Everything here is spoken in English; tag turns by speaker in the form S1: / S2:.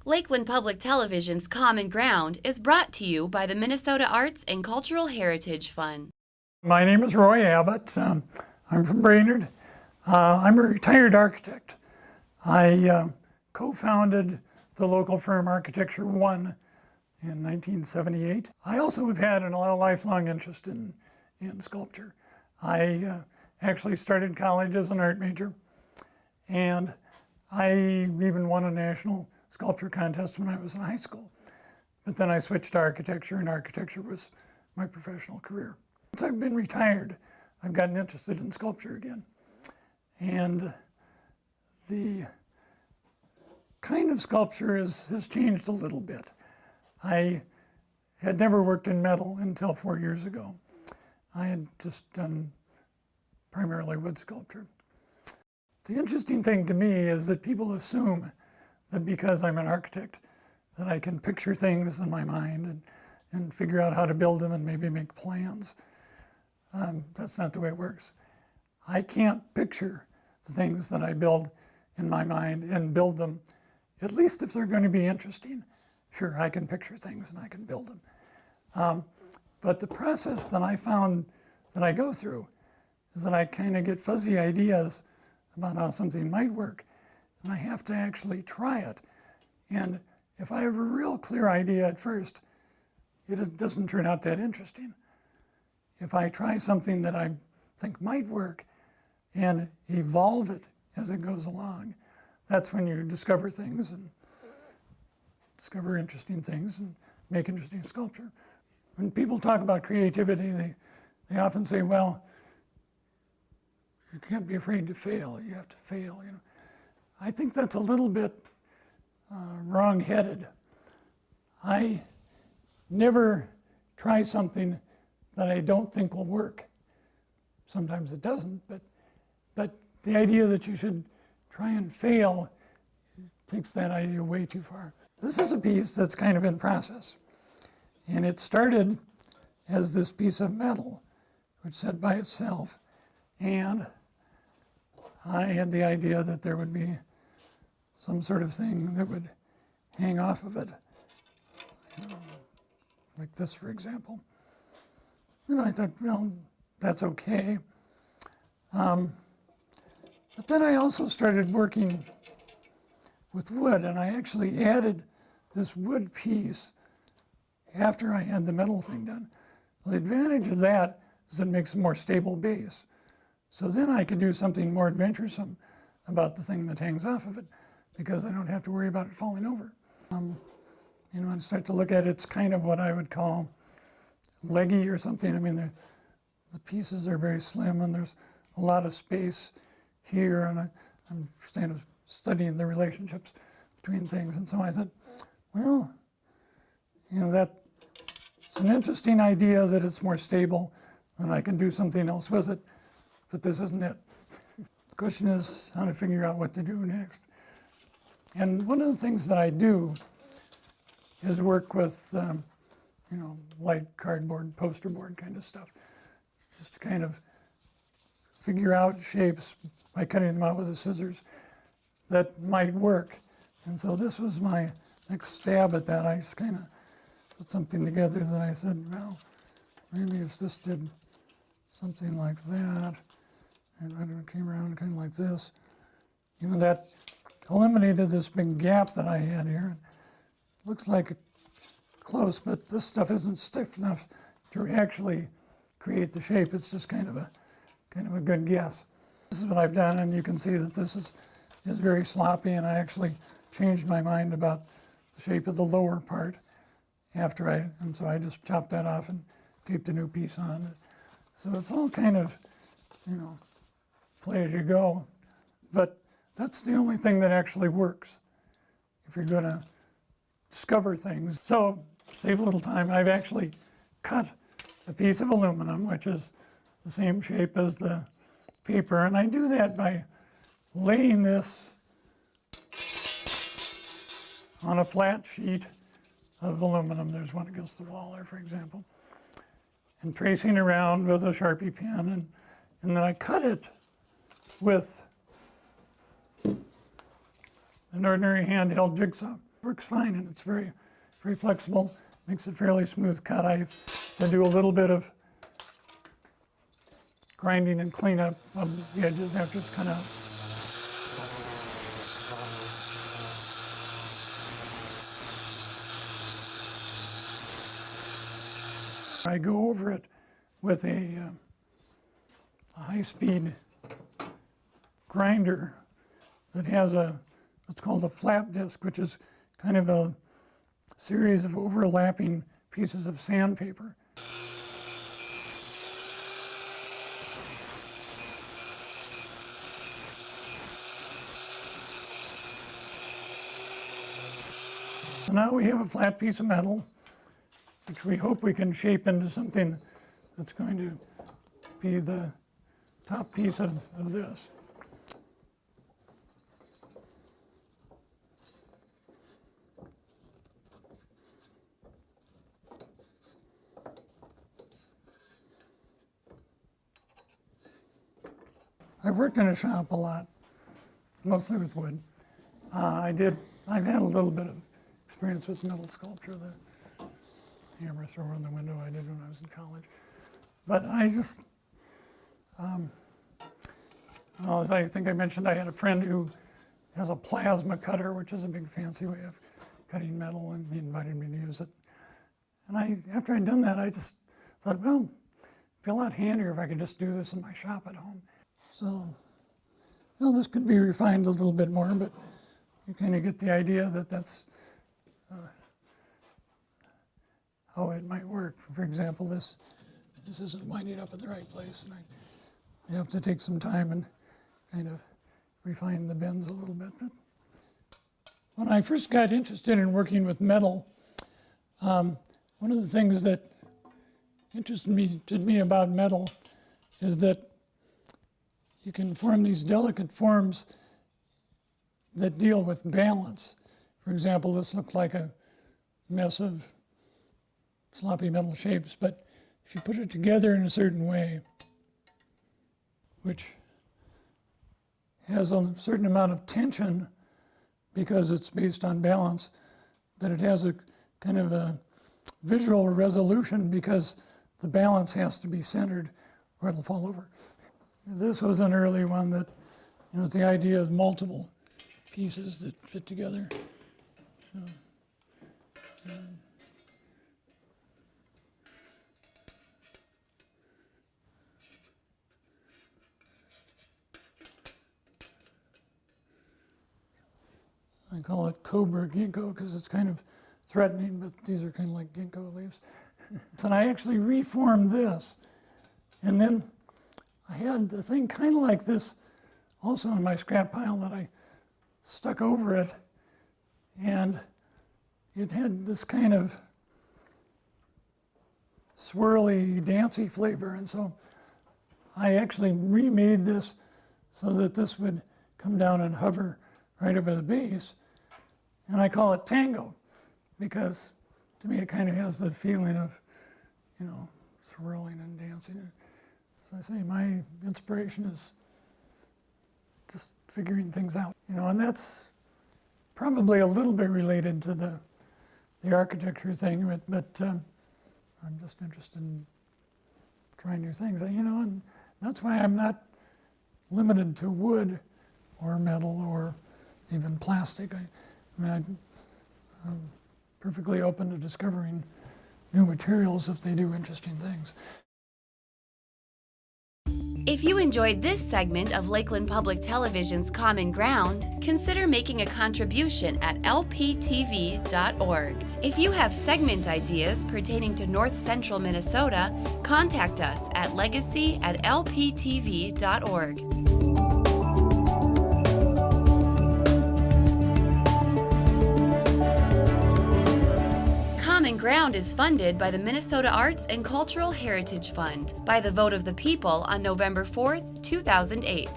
S1: Lakeland Public Television's Common Ground is brought to you by the Minnesota Arts and Cultural Heritage Fund.
S2: My name is Roy Abbott. I'm from Brainerd. I'm a retired architect. I co-founded the local firm Architecture One in 1978. I also have had a lifelong interest in sculpture. I actually started college as an art major, and I even won a national sculpture contest when I was in high school. But then I switched to architecture, and architecture was my professional career. Since I've been retired, I've gotten interested in sculpture again. And the kind of sculpture has changed a little bit. I had never worked in metal until 4 years ago. I had just done primarily wood sculpture. The interesting thing to me is that people assume that because I'm an architect, that I can picture things in my mind and figure out how to build them and maybe make plans. That's not the way it works. I can't picture the things that I build in my mind and build them, at least if they're going to be interesting. Sure, I can picture things and I can build them. But the process that I found that I go through is that I kind of get fuzzy ideas about how something might work, and I have to actually try it. And if I have a real clear idea at first, it doesn't turn out that interesting. If I try something that I think might work and evolve it as it goes along, that's when you discover things and discover interesting things and make interesting sculpture. When people talk about creativity, they often say, well, you can't be afraid to fail. You have to fail. You know, I think that's a little bit wrong-headed. I never try something that I don't think will work. Sometimes it doesn't, but the idea that you should try and fail takes that idea way too far. This is a piece that's kind of in process, and it started as this piece of metal, which sat by itself, and I had the idea that there would be some sort of thing that would hang off of it, like this, for example. And I thought, well, that's okay. But then I also started working with wood, and I actually added this wood piece after I had the metal thing done. The advantage of that is it makes a more stable base. So then I could do something more adventuresome about the thing that hangs off of it, because I don't have to worry about it falling over. You know, and start to look at it, it's kind of what I would call leggy or something. I mean, the pieces are very slim, and there's a lot of space here, and I'm kind of studying the relationships between things. And so I thought, well, you know, it's an interesting idea that it's more stable, and I can do something else with it, but this isn't it. The question is how to figure out what to do next. And one of the things that I do is work with, you know, light cardboard, poster board kind of stuff, just to kind of figure out shapes by cutting them out with the scissors that might work. And so this was my next stab at that. I just kind of put something together that I said, well, maybe if this did something like that, and it came around kind of like this, you know, that eliminated this big gap that I had here. It looks like close, but this stuff isn't stiff enough to actually create the shape. It's just kind of a good guess. This is what I've done, and you can see that this is very sloppy, and I actually changed my mind about the shape of the lower part and so I just chopped that off and taped a new piece on. So it's all kind of, you know, play as you go, but that's the only thing that actually works if you're going to discover things. So, save a little time, I've actually cut a piece of aluminum, which is the same shape as the paper, and I do that by laying this on a flat sheet of aluminum. There's one against the wall there, for example, and tracing around with a Sharpie pen, and then I cut it with an ordinary handheld jigsaw. Works fine, and it's very, very flexible. Makes it fairly smooth cut. I have to do a little bit of grinding and cleanup of the edges after it's cut out. I go over it with a high-speed grinder that has what's called a flap disc, which is kind of a series of overlapping pieces of sandpaper. So now we have a flat piece of metal, which we hope we can shape into something that's going to be the top piece of this. I've worked in a shop a lot, mostly with wood. I've had a little bit of experience with metal sculpture. The hammer thrower in the window I did when I was in college. But I just, as I think I mentioned, I had a friend who has a plasma cutter, which is a big fancy way of cutting metal, and he invited me to use it. And after I'd done that, I just thought, well, it'd be a lot handier if I could just do this in my shop at home. So, this could be refined a little bit more, but you kind of get the idea that that's how it might work. For example, this isn't winding up in the right place, and I have to take some time and kind of refine the bends a little bit. But when I first got interested in working with metal, one of the things that interested me about metal is that you can form these delicate forms that deal with balance. For example, this looked like a mess of sloppy metal shapes, but if you put it together in a certain way, which has a certain amount of tension because it's based on balance, but it has a kind of a visual resolution because the balance has to be centered or it'll fall over. This was an early one that, the idea of multiple pieces that fit together. So, I call it cobra ginkgo because it's kind of threatening, but these are kind of like ginkgo leaves. And I actually reformed this, and then I had the thing kind of like this also in my scrap pile that I stuck over it, and it had this kind of swirly, dancey flavor, and so I actually remade this so that this would come down and hover right over the base, and I call it tango because to me it kind of has the feeling of, swirling and dancing. So I say my inspiration is just figuring things out, and that's probably a little bit related to the architecture thing, but I'm just interested in trying new things, and that's why I'm not limited to wood or metal or even plastic. I'm perfectly open to discovering new materials if they do interesting things.
S1: If you enjoyed this segment of Lakeland Public Television's Common Ground, consider making a contribution at lptv.org. If you have segment ideas pertaining to North Central Minnesota, contact us at legacy@lptv.org. Common Ground is funded by the Minnesota Arts and Cultural Heritage Fund by the vote of the people on November 4th, 2008.